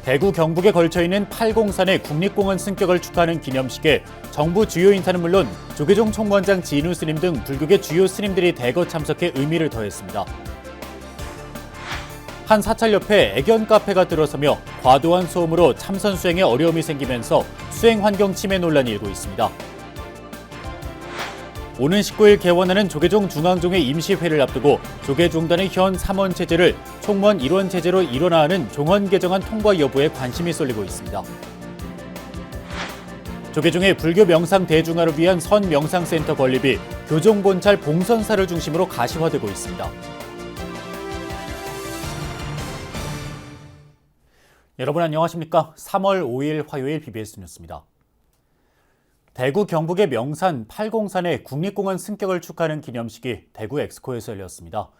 대구 경북에 걸쳐있는 팔공산의 국립공원 승격을 축하하는 기념식에 정부 주요 인사는 물론 조계종 총무원장 진우 스님 등 불교계 주요 스님들이 대거 참석해 의미를 더했습니다. 한 사찰 옆에 애견 카페가 들어서며 과도한 소음으로 참선 수행에 어려움이 생기면서 수행 환경 침해 논란이 일고 있습니다. 오는 19일 개원하는 조계종 중앙종회 임시회를 앞두고 조계종단의 현 3원 체제를 총무원 1원 체제로 일원화하는 종헌 개정안 통과 여부에 관심이 쏠리고 있습니다. 조계종의 불교 명상 대중화를 위한 선 명상센터 건립이 교종본찰 봉선사를 중심으로 가시화되고 있습니다. 여러분 안녕하십니까? 3월 5일 화요일 BBS 뉴스입니다. 대구 경북의 명산 팔공산의 국립공원 승격을 축하하는 기념식이 대구 엑스코에서 열렸습니다.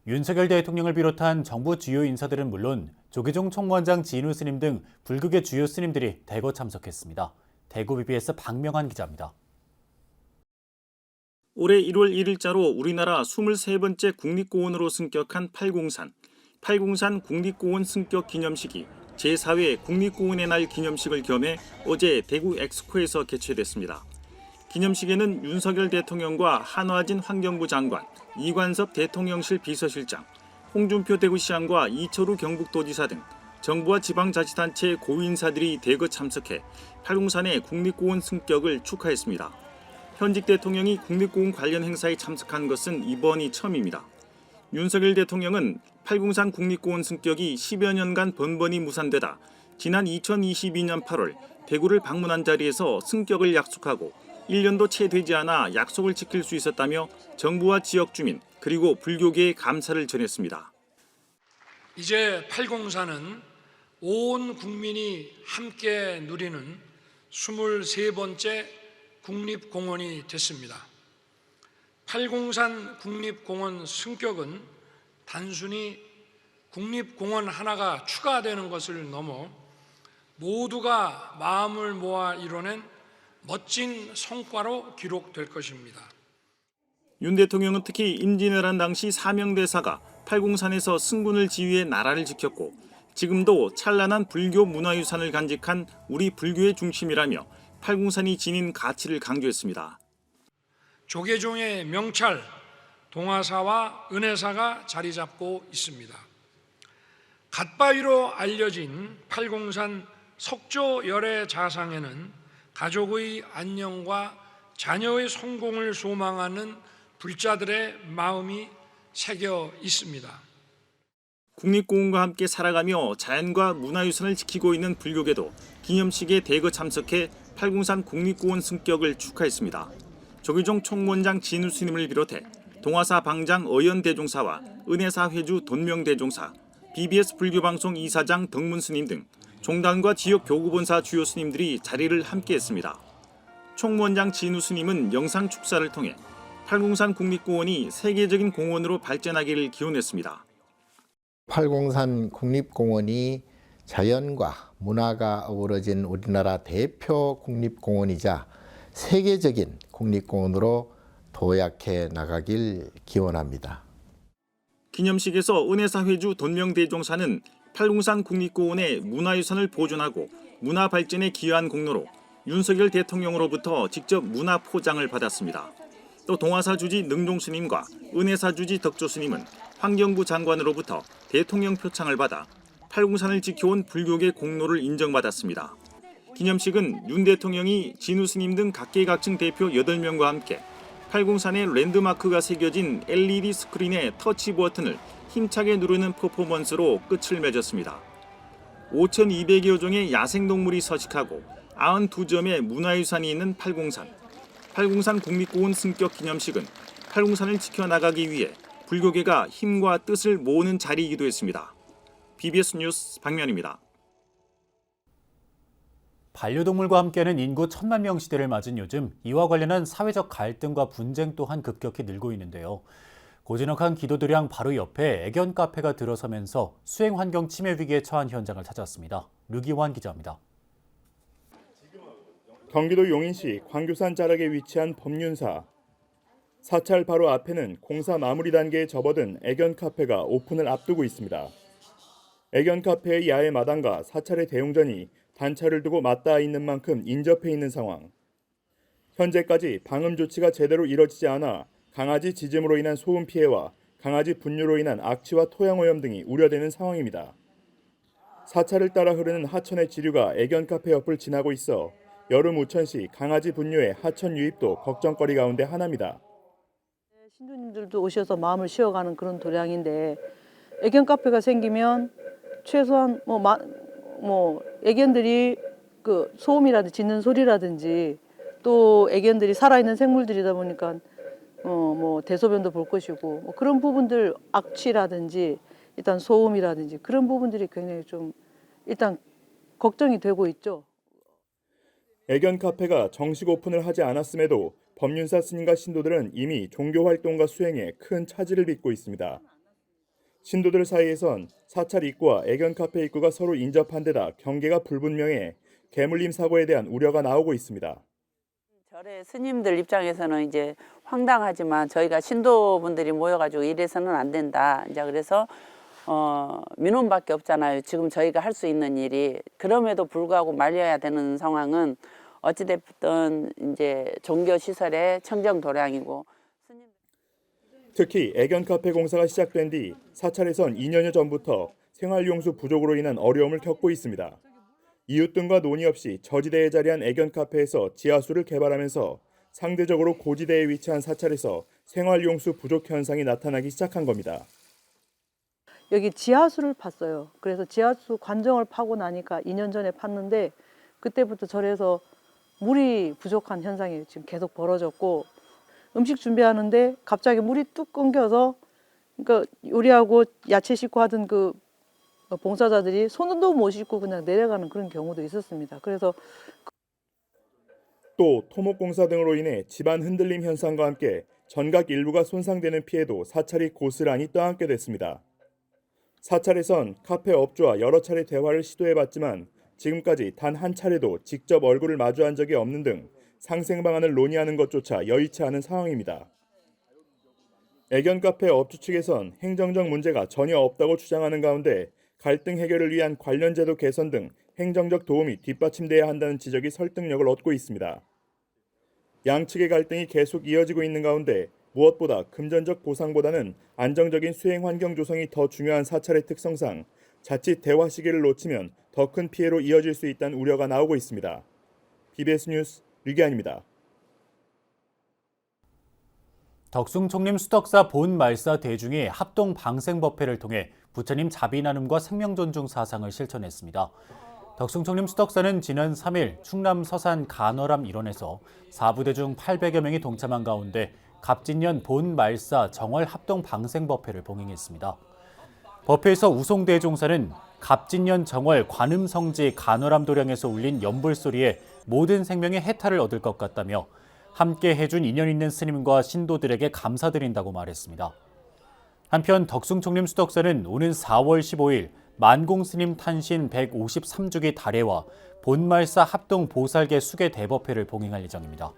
윤석열 대통령을 비롯한 정부 주요 인사들은 물론 조계종 총무원장 진우 스님 등 불교계 주요 스님들이 대거 참석했습니다. 대구 BBS 박명환 기자입니다. 올해 1월 1일자로 우리나라 23번째 국립공원으로 승격한 팔공산. 팔공산 국립공원 승격 기념식이 제4회 국립공원의 날 기념식을 겸해 어제 대구 엑스코에서 개최됐습니다. 기념식에는 윤석열 대통령과 한화진 환경부 장관, 이관섭 대통령실 비서실장, 홍준표 대구시장과 이철우 경북도지사 등 정부와 지방자치단체 고위인사들이 대거 참석해 팔공산의 국립공원 승격을 축하했습니다. 현직 대통령이 국립공원 관련 행사에 참석한 것은 이번이 처음입니다. 윤석열 대통령은 팔공산 국립공원 승격이 10여 년간 번번이 무산되다 지난 2022년 8월 대구를 방문한 자리에서 승격을 약속하고 1년도 채 되지 않아 약속을 지킬 수 있었다며 정부와 지역 주민 그리고 불교계에 감사를 전했습니다. 이제 팔공산은 온 국민이 함께 누리는 23번째 국립공원이 됐습니다. 팔공산 국립공원 승격은 단순히 국립공원 하나가 추가되는 것을 넘어 모두가 마음을 모아 이뤄낸 멋진 성과로 기록될 것입니다. 윤 대통령은 특히 임진왜란 당시 사명대사가 팔공산에서 승군을 지휘해 나라를 지켰고 지금도 찬란한 불교 문화유산을 간직한 우리 불교의 중심이라며 팔공산이 지닌 가치를 강조했습니다. 조계종의 명찰 동화사와 은혜사가 자리 잡고 있습니다. 갓바위로 알려진 팔공산 석조 열애 자상에는 가족의 안녕과 자녀의 성공을 소망하는 불자들의 마음이 새겨 있습니다. 국립공원과 함께 살아가며 자연과 문화유산을 지키고 있는 불교계도 기념식에 대거 참석해 팔공산 국립공원 승격을 축하했습니다. 조계종 총무원장 진우 스님을 비롯해 동화사 방장 어연 대종사와 은혜사 회주 돈명 대종사, BBS 불교방송 이사장 덕문 스님 등 종단과 지역 교구본사 주요 스님들이 자리를 함께했습니다. 총무원장 진우 스님은 영상 축사를 통해 팔공산 국립공원이 세계적인 공원으로 발전하기를 기원했습니다. 팔공산 국립공원이 자연과 문화가 어우러진 우리나라 대표 국립공원이자 세계적인 국립공원으로 도약해 나가길 기원합니다. 기념식에서 은혜사 회주 돈명대종사는 팔공산 국립공원의 문화유산을 보존하고 문화 발전에 기여한 공로로 윤석열 대통령으로부터 직접 문화 포장을 받았습니다. 또 동화사 주지 능종스님과 은혜사 주지 덕조스님은 환경부 장관으로부터 대통령 표창을 받아 팔공산을 지켜온 불교계 공로를 인정받았습니다. 기념식은 윤 대통령이 진우 스님 등 각계각층 대표 8명과 함께 팔공산의 랜드마크가 새겨진 LED 스크린의 터치 버튼을 힘차게 누르는 퍼포먼스로 끝을 맺었습니다. 5,200여 종의 야생동물이 서식하고 92점의 문화유산이 있는 팔공산. 팔공산 국립공원 승격 기념식은 팔공산을 지켜나가기 위해 불교계가 힘과 뜻을 모으는 자리이기도 했습니다. BBS 뉴스 박면입니다. 반려동물과 함께하는 인구 1,000만 명 시대를 맞은 요즘 이와 관련한 사회적 갈등과 분쟁 또한 급격히 늘고 있는데요. 고즈넉한 기도도량 바로 옆에 애견 카페가 들어서면서 수행 환경 침해 위기에 처한 현장을 찾았습니다. 류기환 기자입니다. 경기도 용인시 광교산 자락에 위치한 법륜사. 사찰 바로 앞에는 공사 마무리 단계에 접어든 애견 카페가 오픈을 앞두고 있습니다. 애견 카페의 야외 마당과 사찰의 대웅전이 단차를 두고 맞닿아 있는 만큼 인접해 있는 상황. 현재까지 방음 조치가 제대로 이뤄지지 않아 강아지 짖음으로 인한 소음 피해와 강아지 분뇨로 인한 악취와 토양 오염 등이 우려되는 상황입니다. 사찰을 따라 흐르는 하천의 지류가 애견 카페 옆을 지나고 있어 여름 우천 시 강아지 분뇨의 하천 유입도 걱정거리 가운데 하나입니다. 신도님들도 오셔서 마음을 쉬어가는 그런 도량인데 애견 카페가 생기면 최소한 애견들이 그 소음이라든지 짖는 소리라든지 또 애견들이 살아있는 생물들이다 보니까 대소변도 볼 것이고 그런 부분들 악취라든지 일단 소음이라든지 그런 부분들이 굉장히 좀 일단 걱정이 되고 있죠. 애견 카페가 정식 오픈을 하지 않았음에도 법륜사 스님과 신도들은 이미 종교 활동과 수행에 큰 차질을 빚고 있습니다. 신도들 사이에선 사찰 입구와 애견 카페 입구가 서로 인접한 데다 경계가 불분명해 개물림 사고에 대한 우려가 나오고 있습니다. 절의 스님들 입장에서는 이제 황당하지만 저희가 신도분들이 모여가지고 이래서는 안 된다. 이제 그래서 민원밖에 없잖아요. 지금 저희가 할 수 있는 일이. 그럼에도 불구하고 말려야 되는 상황은 어찌됐든 이제 종교 시설의 청정 도량이고. 특히 애견 카페 공사가 시작된 뒤 사찰에선 2년여 전부터 생활용수 부족으로 인한 어려움을 겪고 있습니다. 이웃 등과 논의 없이 저지대에 자리한 애견 카페에서 지하수를 개발하면서 상대적으로 고지대에 위치한 사찰에서 생활용수 부족 현상이 나타나기 시작한 겁니다. 여기 지하수를 팠어요. 그래서 지하수 관정을 파고 나니까 2년 전에 팠는데 그때부터 절에서 물이 부족한 현상이 지금 계속 벌어졌고 음식 준비하는데 갑자기 물이 뚝 끊겨서 그러니까 요리하고 야채 씻고 하던 그 봉사자들이 손도 못 씻고 그냥 내려가는 그런 경우도 있었습니다. 그래서 또 토목공사 등으로 인해 집안 흔들림 현상과 함께 전각 일부가 손상되는 피해도 사찰이 고스란히 떠안게 됐습니다. 사찰에선 카페 업주와 여러 차례 대화를 시도해봤지만 지금까지 단 한 차례도 직접 얼굴을 마주한 적이 없는 등 상생 방안을 논의하는 것조차 여의치 않은 상황입니다. 애견 카페 업주 측에선 행정적 문제가 전혀 없다고 주장하는 가운데 갈등 해결을 위한 관련 제도 개선 등 행정적 도움이 뒷받침돼야 한다는 지적이 설득력을 얻고 있습니다. 양측의 갈등이 계속 이어지고 있는 가운데 무엇보다 금전적 보상보다는 안정적인 수행 환경 조성이 더 중요한 사찰의 특성상 자칫 대화 시기를 놓치면 더 큰 피해로 이어질 수 있다는 우려가 나오고 있습니다. BBS 뉴스 류기환입니다. 덕숭 총림 수덕사 본말사 대중이 합동 방생법회를 통해 부처님 자비나눔과 생명존중 사상을 실천했습니다. 덕숭 총림 수덕사는 지난 3일 충남 서산 간월암 일원에서 4부대 중 800여 명이 동참한 가운데 갑진년 본말사 정월 합동 방생법회를 봉행했습니다. 법회에서 우송대종사는 갑진년 정월 관음성지 간월암 도량에서 울린 연불소리에 모든 생명의 해탈을 얻을 것 같다며 함께 해준 인연 있는 스님과 신도들에게 감사드린다고 말했습니다. 한편 덕숭 총림 수덕사는 오는 4월 15일 만공스님 탄신 153주기 달해와 본말사 합동 보살계 수계 대법회를 봉행할 예정입니다.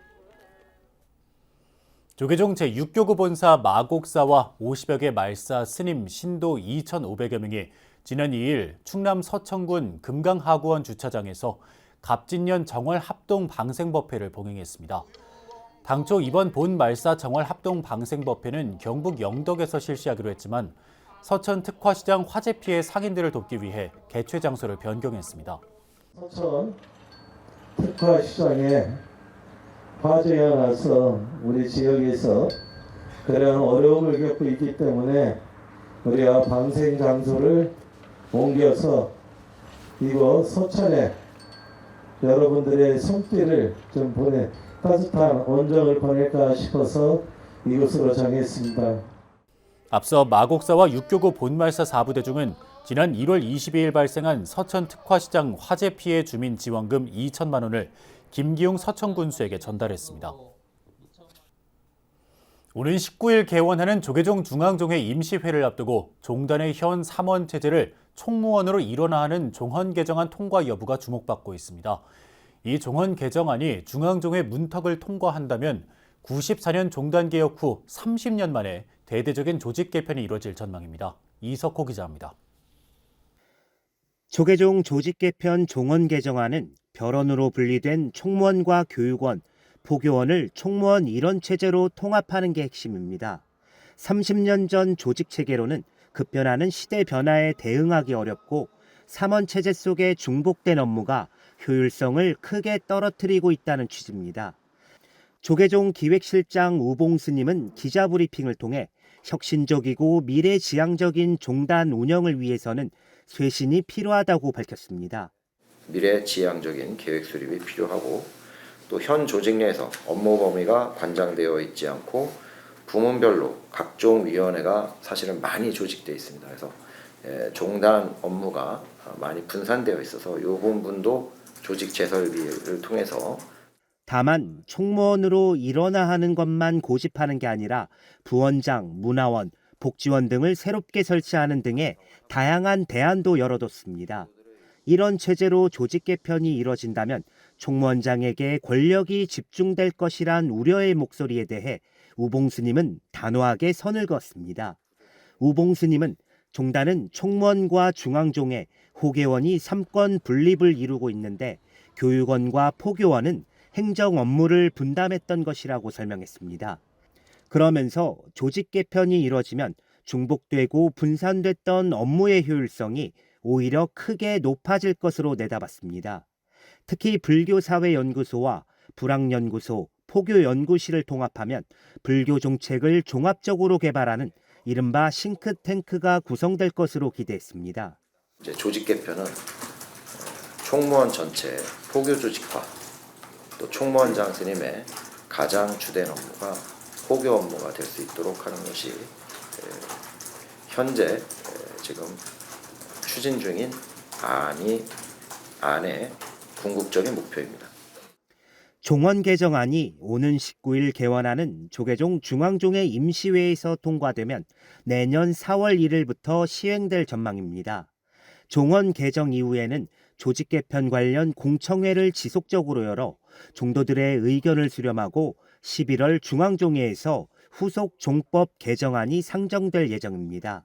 조계종 제6교구 본사 마곡사와 50여 개 말사 스님 신도 2,500여 명이 지난 2일 충남 서천군 금강하구원 주차장에서 갑진년 정월 합동 방생법회를 봉행했습니다. 당초 이번 본말사 정월 합동 방생법회는 경북 영덕에서 실시하기로 했지만 서천 특화시장 화재 피해 상인들을 돕기 위해 개최 장소를 변경했습니다. 서천 특화시장에 화재가 나서 우리 지역에서 그런 어려움을 겪고 있기 때문에 우리가 방생 장소를 옮겨서 이곳 서천에 여러분들의 손길을 좀 보내 따뜻한 온정을 보낼까 싶어서 이곳으로 정했습니다. 앞서 마곡사와 6교구 본말사 4부대중은 지난 1월 22일 발생한 서천 특화시장 화재 피해 주민 지원금 2천만 원을 김기용 서천군수에게 전달했습니다. 오는 19일 개원하는 조계종 중앙종회 임시회를 앞두고 종단의 현 삼원 체제를 총무원으로 일원화하는 종헌 개정안 통과 여부가 주목받고 있습니다. 이 종헌 개정안이 중앙종회 문턱을 통과한다면 94년 종단 개혁 후 30년 만에 대대적인 조직 개편이 이뤄질 전망입니다. 이석호 기자입니다. 조계종 조직 개편 종원 개정안은 별원으로 분리된 총무원과 교육원, 포교원을 총무원 일원 체제로 통합하는 게 핵심입니다. 30년 전 조직 체계로는 급변하는 시대 변화에 대응하기 어렵고 삼원 체제 속의 중복된 업무가 효율성을 크게 떨어뜨리고 있다는 취지입니다. 조계종 기획실장 우봉스님은 기자브리핑을 통해 혁신적이고 미래지향적인 종단 운영을 위해서는 쇄신이 필요하다고 밝혔습니다. 미래지향적인 계획 수립이 필요하고 또 현 조직 내에서 업무 범위가 관장되어 있지 않고 부문별로 각종 위원회가 사실은 많이 조직되어 있습니다. 그래서 종단 업무가 많이 분산되어 있어서 이 부분도 조직 재설비를 통해서 다만 총무원으로 일원화 하는 것만 고집하는 게 아니라 부원장, 문화원, 복지원 등을 새롭게 설치하는 등의 다양한 대안도 열어뒀습니다. 이런 체제로 조직 개편이 이뤄진다면 총무원장에게 권력이 집중될 것이란 우려의 목소리에 대해 우봉스님은 단호하게 선을 그었습니다. 우봉스님은 종단은 총무원과 중앙종의 호계원이 3권 분립을 이루고 있는데 교육원과 포교원은 행정 업무를 분담했던 것이라고 설명했습니다. 그러면서 조직 개편이 이뤄지면 중복되고 분산됐던 업무의 효율성이 오히려 크게 높아질 것으로 내다봤습니다. 특히 불교사회연구소와 불학연구소, 포교연구실을 통합하면 불교 정책을 종합적으로 개발하는 이른바 싱크탱크가 구성될 것으로 기대했습니다. 이제 조직 개편은 총무원 전체 포교 조직화, 또 총무원장 스님의 가장 주된 업무가 포교 업무가 될 수 있도록 하는 것이 현재 지금 추진 중인 안의 궁극적인 목표입니다. 종원 개정안이 오는 19일 개원하는 조계종 중앙종회 임시회에서 통과되면 내년 4월 1일부터 시행될 전망입니다. 종원 개정 이후에는 조직 개편 관련 공청회를 지속적으로 열어 종도들의 의견을 수렴하고 11월 중앙종회에서 후속 종법 개정안이 상정될 예정입니다.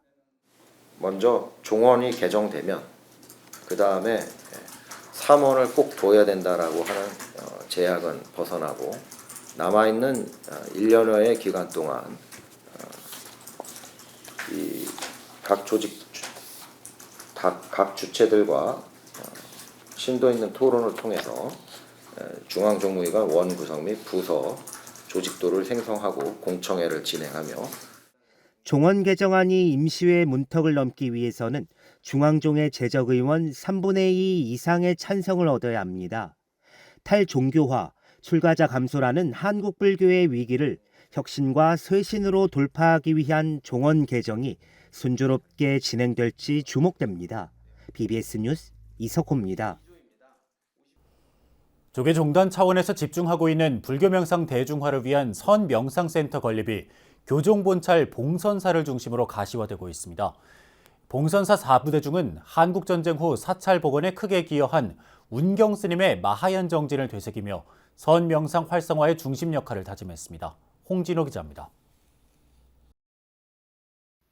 먼저 종원이 개정되면 그 다음에 3원을 꼭 둬야 된다라고 하는 제약은 벗어나고 남아있는 1년여의 기간 동안 이 각 주체들과 심도 있는 토론을 통해서 중앙정무위가 원 구성 및 부서 조직도를 생성하고 공청회를 진행하며 종원 개정안이 임시회 문턱을 넘기 위해서는 중앙종회 재적의원 3분의 2 이상의 찬성을 얻어야 합니다. 탈종교화, 출가자 감소라는 한국 불교의 위기를 혁신과 쇄신으로 돌파하기 위한 종원 개정이 순조롭게 진행될지 주목됩니다. BBS 뉴스 이석호입니다. 조계 종단 차원에서 집중하고 있는 불교 명상 대중화를 위한 선 명상센터 건립이 교종본찰 봉선사를 중심으로 가시화되고 있습니다. 봉선사 4부대 중은 한국전쟁 후 사찰 복원에 크게 기여한 운경 스님의 마하얀 정진을 되새기며 선 명상 활성화의 중심 역할을 다짐했습니다. 홍진호 기자입니다.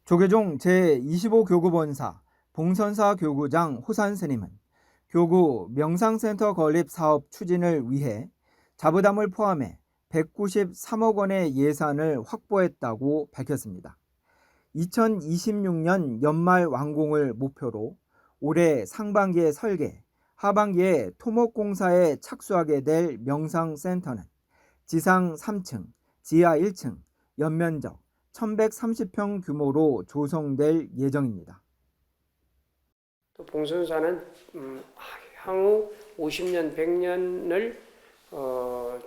조계종 제25교구본사 봉선사 교구장 호산 스님은 교구 명상센터 건립 사업 추진을 위해 자부담을 포함해 193억 원의 예산을 확보했다고 밝혔습니다. 2026년 연말 완공을 목표로 올해 상반기에 설계, 하반기에 토목공사에 착수하게 될 명상센터는 지상 3층, 지하 1층, 연면적 1130평 규모로 조성될 예정입니다. 또 봉선사는 향후 50년, 100년을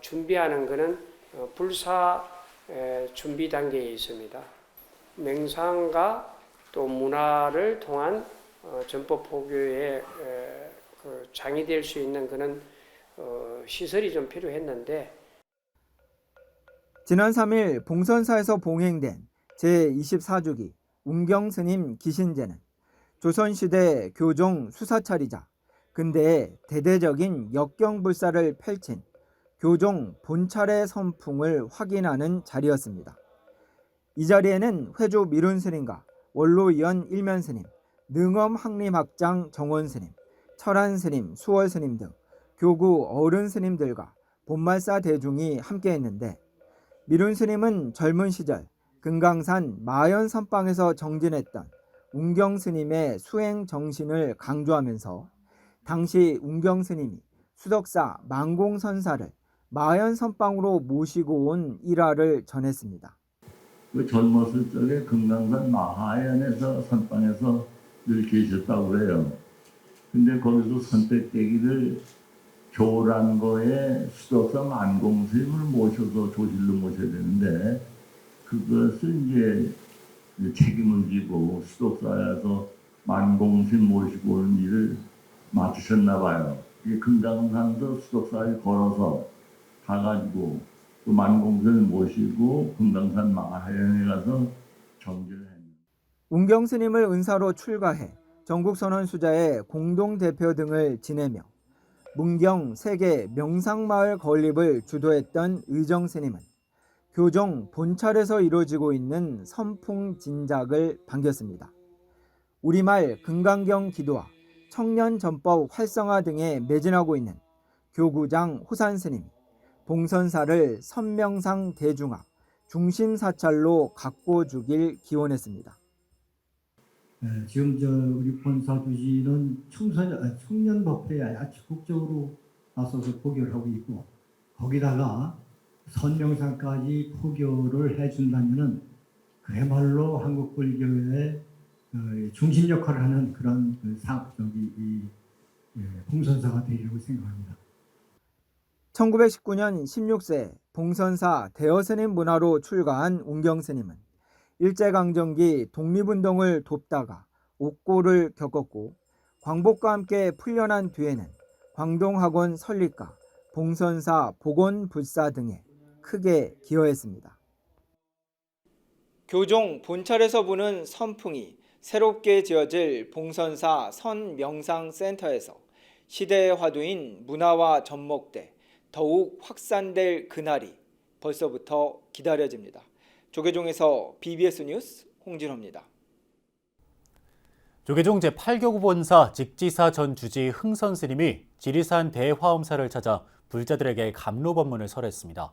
준비하는 것은 불사 준비 단계에 있습니다. 명상과 또 문화를 통한 전법 포교의 장이 될 수 있는 그런 시설이 좀 필요했는데 지난 3일 봉선사에서 봉행된 제24주기 운경스님 기신제는 조선시대 교종 수사찰이자 근대의 대대적인 역경불사를 펼친 교종 본찰의 선풍을 확인하는 자리였습니다. 이 자리에는 회주 미룬스님과 원로위원 일면스님, 능엄 항림학장 정원스님, 철한 스님, 수월 스님 등 교구 어른 스님들과 본말사 대중이 함께했는데 미룬 스님은 젊은 시절 금강산 마연 선방에서 정진했던 운경 스님의 수행 정신을 강조하면서 당시 운경 스님이 수덕사 만공선사를 마연 선방으로 모시고 온 일화를 전했습니다. 그 젊었을 적에 금강산 마하연에서 선방에서 늘 계셨다고 그래요. 근데 거기서 선택되기를 교란거에 수덕사 만공스님을 모셔서 조실로 모셔야 되는데 그것을 이제 책임을 지고 수덕사에서 만공스님 모시고 오는 일을 맡으셨나 봐요. 금강산도 수덕사에 걸어서 가가지고 그 만공스님을 모시고 금강산 마하연에 가서 정제를 했습니다. 운경 스님을 은사로 출가해 전국선언수자의 공동대표 등을 지내며 문경 세계 명상마을 건립을 주도했던 의정 스님은 교종 본찰에서 이루어지고 있는 선풍진작을 반겼습니다. 우리말 금강경 기도와 청년전법 활성화 등에 매진하고 있는 교구장 호산 스님이 봉선사를 선명상 대중화 중심사찰로 가꿔주길 기원했습니다. 지금 우리 본사 주지는 청년법회에 아주 적극적으로 나서서 포교를 하고 있고 거기다가 선명상까지 포교를 해준다면은 그야말로 한국 불교의 중심 역할을 하는 그런 봉선사가 되리라고 생각합니다. 1919년 16세 봉선사 대여스님 문화로 출가한 운경 스님은 일제강점기 독립운동을 돕다가 옥고를 겪었고 광복과 함께 풀려난 뒤에는 광동학원 설립과 봉선사 복원불사 등에 크게 기여했습니다. 교종 본찰에서 부는 선풍이 새롭게 지어질 봉선사 선명상센터에서 시대의 화두인 문화와 접목돼 더욱 확산될 그날이 벌써부터 기다려집니다. 조계종에서 BBS 뉴스 홍진호입니다. 조계종 제8교구 본사 직지사 전 주지 흥선 스님이 지리산 대화엄사를 찾아 불자들에게 감로 법문을 설했습니다.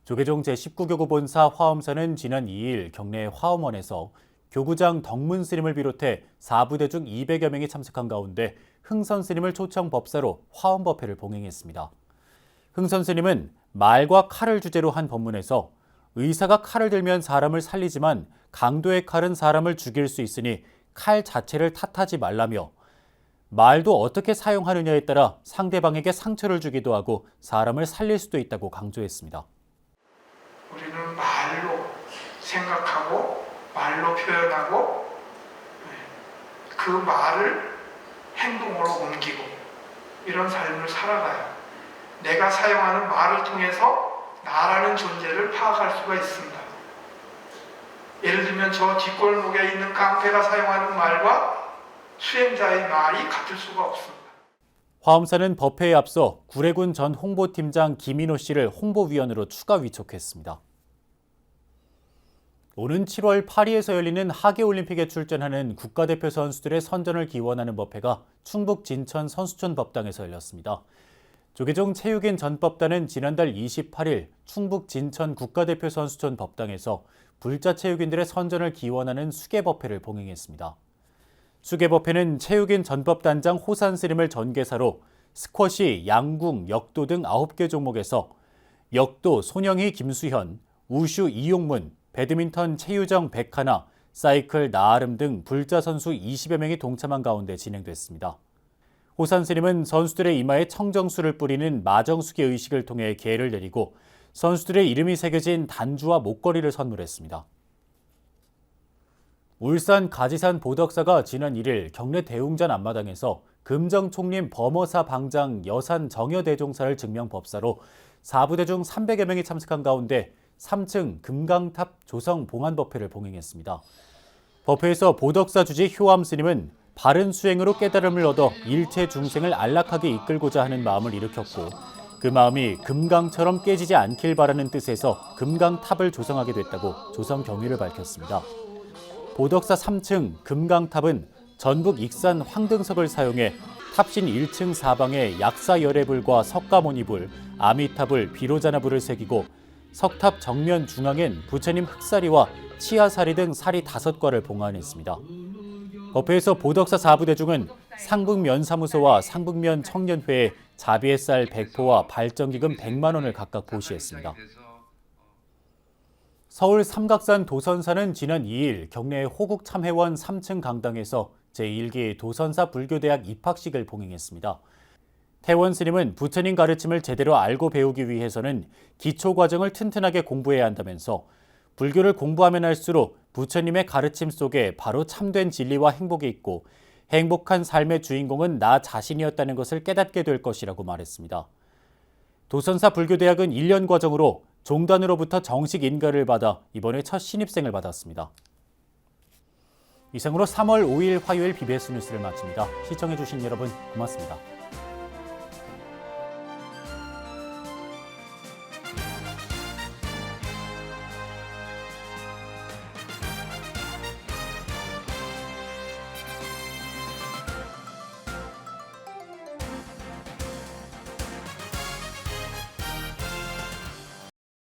조계종 제19교구 본사 화엄사는 지난 2일 경내 화엄원에서 교구장 덕문 스님을 비롯해 4부대 중 200여 명이 참석한 가운데 흥선 스님을 초청 법사로 화엄법회를 봉행했습니다. 흥선 스님은 말과 칼을 주제로 한 법문에서 의사가 칼을 들면 사람을 살리지만 강도의 칼은 사람을 죽일 수 있으니 칼 자체를 탓하지 말라며 말도 어떻게 사용하느냐에 따라 상대방에게 상처를 주기도 하고 사람을 살릴 수도 있다고 강조했습니다. 우리는 말로 생각하고 말로 표현하고 그 말을 행동으로 옮기고 이런 삶을 살아가요. 내가 사용하는 말을 통해서 나라는 존재를 파악할 수가 있습니다. 예를 들면 저 뒷골목에 있는 깡패가 사용하는 말과 수행자의 말이 같을 수가 없습니다. 화엄사는 법회에 앞서 구례군 전 홍보팀장 김인호 씨를 홍보위원으로 추가 위촉했습니다. 오는 7월 파리에서 열리는 하계올림픽에 출전하는 국가대표 선수들의 선전을 기원하는 법회가 충북 진천 선수촌 법당에서 열렸습니다. 조계종 체육인 전법단은 지난달 28일 충북 진천 국가대표 선수촌 법당에서 불자 체육인들의 선전을 기원하는 수계법회를 봉행했습니다. 수계법회는 체육인 전법단장 호산 스님을 전개사로 스쿼시, 양궁, 역도 등 9개 종목에서 역도 손영희, 김수현, 우슈 이용문, 배드민턴 최유정, 백하나, 사이클 나아름 등 불자 선수 20여 명이 동참한 가운데 진행됐습니다. 호산 스님은 선수들의 이마에 청정수를 뿌리는 마정수기 의식을 통해 계를 내리고 선수들의 이름이 새겨진 단주와 목걸이를 선물했습니다. 울산 가지산 보덕사가 지난 1일 경내 대웅전 앞마당에서 금정총림 범어사 방장 여산 정여대종사를 증명 법사로 4부대 중 300여 명이 참석한 가운데 3층 금강탑 조성 봉안법회를 봉행했습니다. 법회에서 보덕사 주지 효암 스님은 바른 수행으로 깨달음을 얻어 일체 중생을 안락하게 이끌고자 하는 마음을 일으켰고 그 마음이 금강처럼 깨지지 않길 바라는 뜻에서 금강탑을 조성하게 됐다고 조성 경위를 밝혔습니다. 보덕사 3층 금강탑은 전북 익산 황등석을 사용해 탑신 1층 사방에 약사열애불과 석가모니불, 아미타불, 비로자나불을 새기고 석탑 정면 중앙엔 부처님 흑사리와 치아사리 등 사리 5과를 봉안했습니다. 법회에서 보덕사 4부대중은 상북면사무소와 상북면 청년회에 자비의 쌀 100포와 발전기금 100만 원을 각각 보시했습니다. 서울 삼각산 도선사는 지난 2일 경내 호국참회원 3층 강당에서 제1기 도선사 불교대학 입학식을 봉행했습니다. 태원 스님은 부처님 가르침을 제대로 알고 배우기 위해서는 기초과정을 튼튼하게 공부해야 한다면서 불교를 공부하면 할수록 부처님의 가르침 속에 바로 참된 진리와 행복이 있고 행복한 삶의 주인공은 나 자신이었다는 것을 깨닫게 될 것이라고 말했습니다. 도선사 불교대학은 1년 과정으로 종단으로부터 정식 인가를 받아 이번에 첫 신입생을 받았습니다. 이상으로 3월 5일 화요일 BBS 뉴스를 마칩니다. 시청해주신 여러분 고맙습니다.